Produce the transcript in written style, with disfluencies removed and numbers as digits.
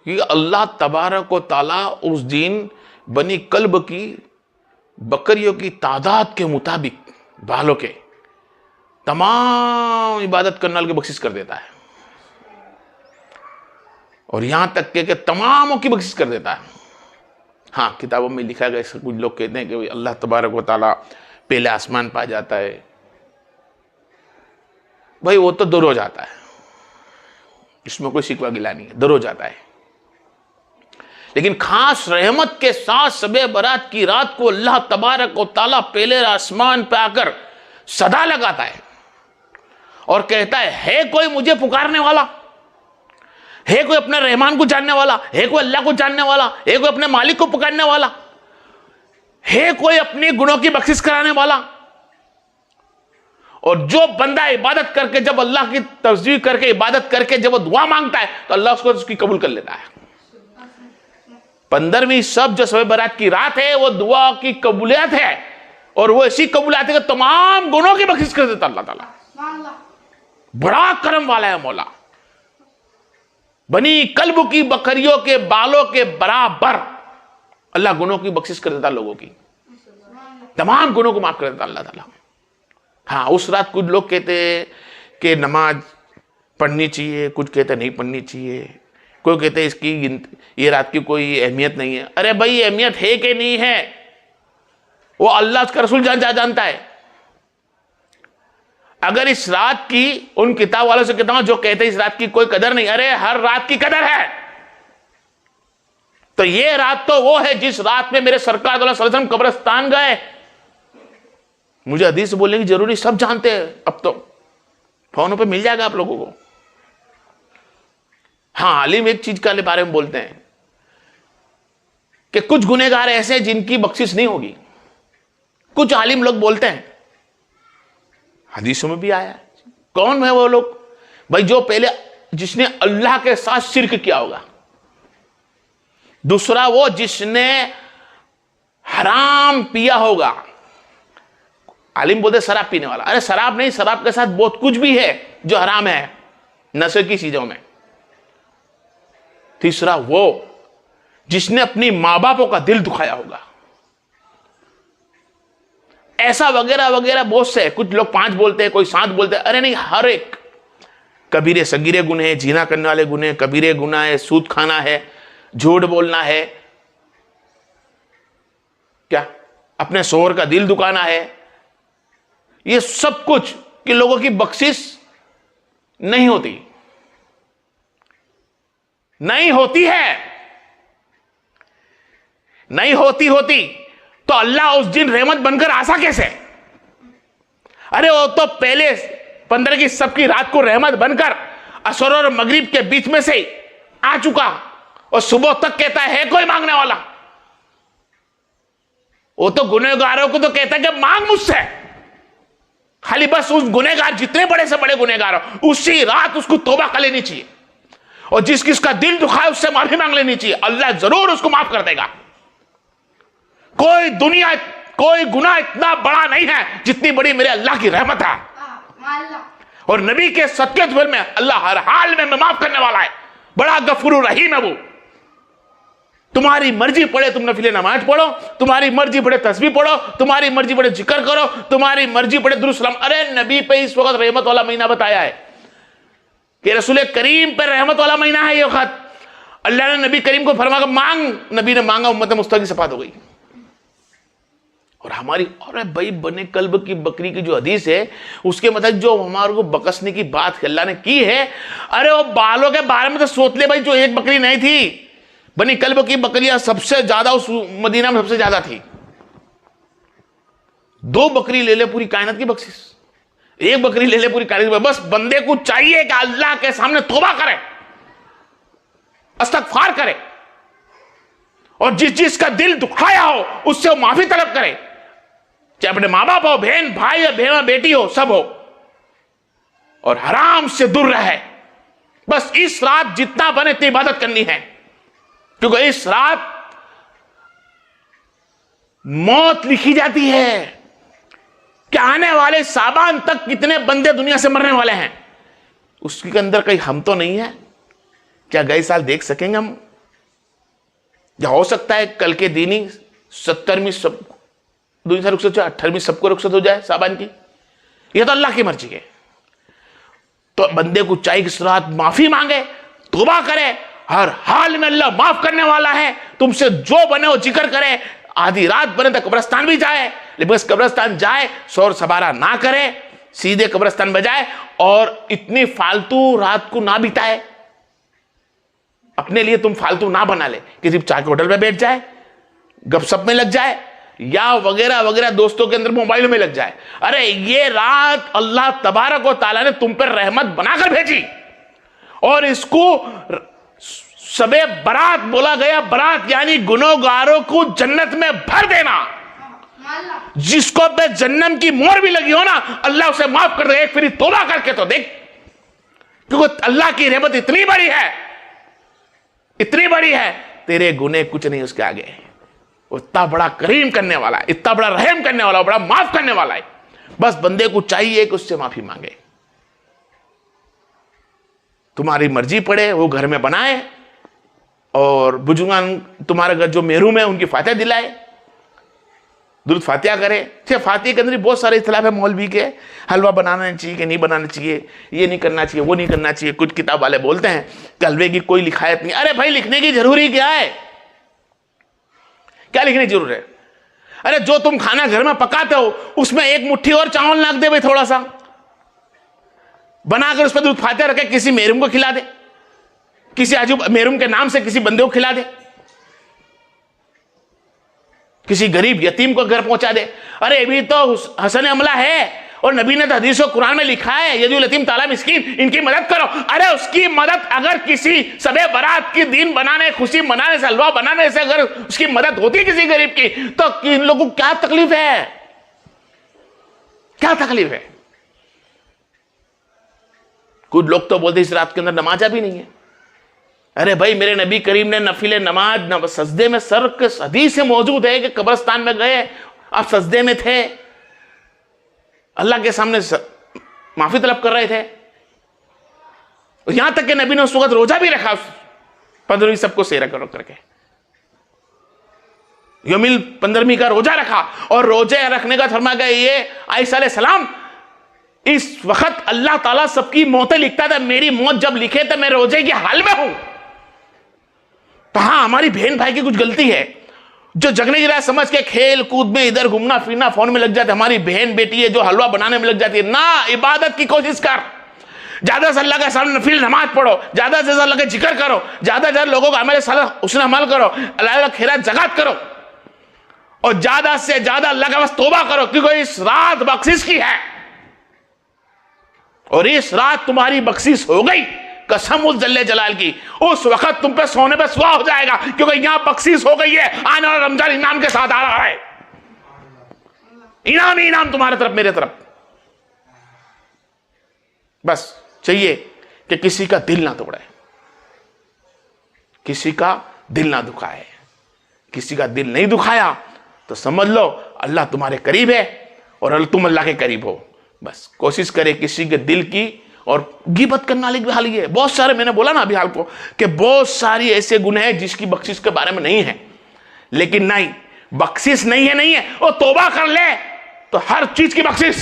کہ اللہ تبارک و تعالیٰ اس دن بنی کلب کی بکریوں کی تعداد کے مطابق بالوں کے تمام عبادت کرنے والے کی بخشش کر دیتا ہے، اور یہاں تک کہ تماموں کی بخشش کر دیتا ہے۔ ہاں کتابوں میں لکھا گیا، کچھ لوگ کہتے ہیں کہ اللہ تبارک و تعالیٰ پہلے آسمان پا جاتا ہے، بھائی وہ تو دور ہو جاتا ہے، اس میں کوئی شکوہ گلا نہیں ہے، دور ہو جاتا ہے، لیکن خاص رحمت کے ساتھ شب برات کی رات کو اللہ تبارک و تعالیٰ پہلے آسمان پہ آ کر صدا لگاتا ہے اور کہتا ہے کوئی مجھے پکارنے والا؟ ہے کوئی اپنے رحمان کو جاننے والا؟ ہے کوئی اللہ کو جاننے والا؟ ہے کوئی اپنے مالک کو پکارنے والا؟ ہے کوئی اپنی گناہوں کی بخشش کرانے والا؟ اور جو بندہ عبادت کر کے، جب اللہ کی تسبیح کر کے عبادت کر کے جب وہ دعا مانگتا ہے تو اللہ اس کو اس کی قبول کر لیتا ہے۔ 15ویں شب جو شب برات کی رات ہے وہ دعا کی قبولیت ہے، اور وہ ایسی قبولیت ہے کہ تمام گناہوں کی بخشش کر دیتا اللہ تعالیٰ۔ بڑا کرم والا ہے مولا، بنی کلب کی بکریوں کے بالوں کے برابر اللہ گناہوں کی بخشش کر دیتا، لوگوں کی تمام گناہوں کو معاف کر دیتا اللہ تعالیٰ۔ ہاں اس رات کچھ لوگ کہتے ہیں کہ نماز پڑھنی چاہیے، کچھ کہتے نہیں پڑھنی چاہیے، کوئی کہتے ہیں اس کی یہ رات کی کوئی اہمیت نہیں ہے۔ ارے بھائی اہمیت ہے کہ نہیں ہے وہ اللہ اس کا رسول جانتا ہے۔ اگر اس رات کی ان کتاب والوں سے کہتا ہوں جو کہتے ہیں اس رات کی کوئی قدر نہیں، ارے ہر رات کی قدر ہے۔ تو یہ رات تو وہ ہے جس رات میں میرے سرکار صلی اللہ علیہ وسلم قبرستان گئے۔ مجھے حدیث بولنے کی ضروری، سب جانتے ہیں، اب تو فونوں پہ مل جائے گا آپ لوگوں کو۔ ہاں عالم ایک چیز کے بارے میں بولتے ہیں کہ کچھ گنہگار ایسے ہیں جن کی بخشش نہیں ہوگی، کچھ عالم لوگ بولتے ہیں، حدیثوں میں بھی آیا ہے۔ کون ہے وہ لوگ؟ بھائی جو پہلے جس نے اللہ کے ساتھ شرک کیا ہوگا، دوسرا وہ جس نے حرام پیا ہوگا۔ عالم بولتے شراب پینے والا، ارے شراب نہیں، شراب کے ساتھ بہت کچھ بھی ہے جو حرام ہے نشے کی چیزوں میں۔ تیسرا وہ جس نے اپنی ماں باپوں کا دل دکھایا ہوگا، ایسا وغیرہ وغیرہ بہت سے۔ کچھ لوگ 5 بولتے ہیں، کوئی 7 بولتے ہیں، ارے نہیں، ہر ایک کبیرے صغیرے گناہ، زنا کرنے والے گناہ، کبیرے گناہ ہے، سود کھانا ہے، جھوٹ بولنا ہے، کیا اپنے شوہر کا دل دکھانا ہے، یہ سب کچھ کہ لوگوں کی بخشش نہیں ہوتی، نہیں ہوتی ہے، نہیں ہوتی تو اللہ اس دن رحمت بن کر آسا کیسے؟ ارے وہ تو پہلے 15 کی سب کی رات کو رحمت بن کر عصر اور مغرب کے بیچ میں سے آ چکا، اور صبح تک کہتا ہے کوئی مانگنے والا؟ وہ تو گنہگاروں کو تو کہتا ہے کہ مانگ مجھ سے، خالی بس اس گنہگار جتنے بڑے سے بڑے گنہگار ہو اسی رات اس کو توبہ کر لینی چاہیے، اور جس کس کا دل دکھا ہے اس سے معافی مانگ لینی چاہیے، اللہ ضرور اس کو معاف کر دے گا۔ کوئی گناہ اتنا بڑا نہیں ہے جتنی بڑی میرے اللہ کی رحمت ہے، اور نبی کے صدقے میں اللہ ہر حال میں معاف کرنے والا ہے، بڑا غفور رحیم ہے وہ۔ تمہاری مرضی پڑے تم نفل نماز پڑھو، تمہاری مرضی پڑے تسبیح پڑھو، تمہاری مرضی پڑے ذکر کرو، تمہاری مرضی پڑے درود سلام۔ ارے نبی پہ اس وقت رحمت والا مہینہ بتایا ہے کہ رسول کریم پہ رحمت والا مہینہ ہے یہ وقت۔ اللہ نے نبی کریم کو فرمایا کہ مانگ، نبی نے مانگا، امت مصطفیٰ کی صفات ہو گئی۔ اور ہماری اور بھائی بنے کلب کی بکری کی جو حدیث ہے اس کے مطابق جو ہمارے کو بکسنے کی بات اللہ نے کی ہے، ارے وہ بالوں کے بارے میں تو سوچ لے بھائی، جو ایک بکری نہیں تھی، بنی کلب کی بکریاں سب سے زیادہ اس مدینہ میں سب سے زیادہ تھی۔ 2 بکری لے لے پوری کائنات کی بخشش، 1 بکری لے لے پوری کائنات کی، بس بندے کو چاہیے کہ اللہ کے سامنے توبہ کرے، استغفار کرے، اور جس کا دل دکھایا ہو اس سے وہ معافی طلب کرے، چاہے اپنے ماں باپ ہو، بہن بھائی ہو، بہن بیٹی ہو، سب ہو، اور حرام سے دور رہے۔ بس اس رات جتنا بنے اتنی عبادت کرنی ہے، کیونکہ اس رات موت لکھی جاتی ہے کہ آنے والے سابان تک کتنے بندے دنیا سے مرنے والے ہیں، اس کے اندر کہیں ہم تو نہیں ہے؟ کیا گئے سال دیکھ سکیں گے ہم یا ہو سکتا ہے کل کے دینی 70ویں سب دنیا سے رخصت ہو جائے، 18ویں سب کو رخصت ہو جائے صابان کی، یہ تو اللہ کی مرضی ہے. تو بندے کو چاہیے کہ اس رات معافی مانگے، توبہ کرے، ہر حال میں اللہ معاف کرنے والا ہے. تم سے جو بنے وہ ذکر کرے، آدھی رات بنے تو قبرستان بھی جائے، لیکن بس قبرستان جائے شور سبارہ نہ کرے، سیدھے قبرستان میں جائے اور اتنی فالتو رات کو نہ بتائے. اپنے لیے تم فالتو نہ بنا لے، کسی چائے کے ہوٹل پہ بیٹھ جائے، گپ سپ میں لگ جائے، یا وغیرہ وغیرہ دوستوں کے اندر موبائل میں لگ جائے. ارے یہ رات اللہ تبارک و تعالیٰ نے تم پر رحمت بنا کر بھیجی، اور اس کو شب برات بولا گیا. برات یعنی گنہگاروں کو جنت میں بھر دینا. جس کو بے جنم کی مہر بھی لگی ہو نا، اللہ اسے معاف کر دے. ایک پھر توبہ کر کے تو دیکھ، کیونکہ اللہ کی رحمت اتنی بڑی ہے، اتنی بڑی ہے، تیرے گناہ کچھ نہیں اس کے آگے. وہ اتنا بڑا کریم کرنے والا ہے، اتنا بڑا رحم کرنے والا ہے، بڑا معاف کرنے والا ہے. بس بندے کو چاہیے کہ اس سے معافی مانگے. تمہاری مرضی پڑے وہ گھر میں بنائے، اور بزرگان تمہارے گھر جو محروم ہے ان کی فاتحہ دلائے، درود فاتحہ کرے. فاتحہ کے اندر بہت سارے اختلاف ہے مولوی کے، حلوہ بنانا چاہیے کہ نہیں بنانا چاہیے، یہ نہیں کرنا چاہیے، وہ نہیں کرنا چاہیے. کچھ کتاب والے بولتے ہیں کہ حلوے کی کوئی لکھایت نہیں. ارے بھائی لکھنے کی ضروری کیا ہے؟ کیا لکھنے کی ضرورت ہے؟ ارے جو تم کھانا گھر میں پکاتے ہو اس میں ایک مٹھی اور چاول ناک دے بھائی، تھوڑا سا بنا کر اس پہ درود فاتحہ رکھے، کسی محروم کو کھلا دے، کسی عجوب محروم کے نام سے کسی بندے کو کھلا دے، کسی غریب یتیم کو گھر پہنچا دے. ارے بھی تو حسن عملہ ہے، اور نبی نے حدیث و قرآن میں لکھا ہے یدی الیتیم طالع مسکین، ان کی مدد کرو. ارے اس کی مدد اگر کسی شب برات کی دین بنانے، خوشی منانے سے، حلوہ بنانے سے اگر اس کی مدد ہوتی کسی غریب کی، تو ان لوگوں کو کیا تکلیف ہے؟ کیا تکلیف ہے؟ کچھ لوگ تو بولتے اس رات کے اندر نمازہ بھی نہیں ہے. ارے بھائی میرے نبی کریم نے نفل نماز سجدے میں سر کے حدیث سے موجود ہے کہ قبرستان میں گئے، آپ سجدے میں تھے، اللہ کے سامنے معافی طلب کر رہے تھے. یہاں تک کہ نبی نے اس وقت روزہ بھی رکھا، 15ویں سب کو سیرا کرو کر کے یوم 15ویں کا روزہ رکھا. اور روزے رکھنے کا فرمایا گیا یہ عیسیٰ علیہ السلام اس وقت اللہ تعالیٰ سب کی موتیں لکھتا تھا، میری موت جب لکھے تو میں روزے کی حال میں ہوں. تو ہاں ہماری بہن بھائی کی کچھ غلطی ہے، جو جگنے کی رات سمجھ کے کھیل کود میں ادھر گھومنا پھرنا فون میں لگ جاتے. ہماری بہن بیٹی ہے جو حلوہ بنانے میں لگ جاتی ہے. نہ، عبادت کی کوشش کر، زیادہ سے اللہ کے سامنے نفل نماز پڑھو، زیادہ سے زیادہ اللہ کا ذکر کرو، زیادہ سے زیادہ لوگوں کا عمل صالح حسن عمل کرو، اللہ خیرات زکات کرو، اور زیادہ سے زیادہ اللہ کے پاس توبہ کرو، کیونکہ اس رات بخشش کی ہے. اور اس رات تمہاری بخشش ہو گئی، قسم اس جل جلال کی، اس وقت تم پہ سونے پہ سوا ہو جائے گا، کیونکہ یہاں بخشش ہو گئی ہے. آنے والا رمضان انعام کے ساتھ آ رہا ہے، انعام ہی انعام تمہارے طرف میرے طرف. بس چاہیے کہ کسی کا دل نہ توڑے، کسی کا دل نہ دکھائے. کسی کا دل نہیں دکھایا تو سمجھ لو اللہ تمہارے قریب ہے اور تم اللہ کے قریب ہو. بس کوشش کرے کسی کے دل کی. اور غیبت کرنے والے بھی حال یہ ہے، بہت سارے، میں نے بولا نا ابھی حال کو کہ بہت ساری ایسے گناہ ہیں جس کی بخشش کے بارے میں نہیں ہے. لیکن نہیں، بخشش نہیں ہے، وہ توبہ کر لے تو ہر چیز کی بخشش.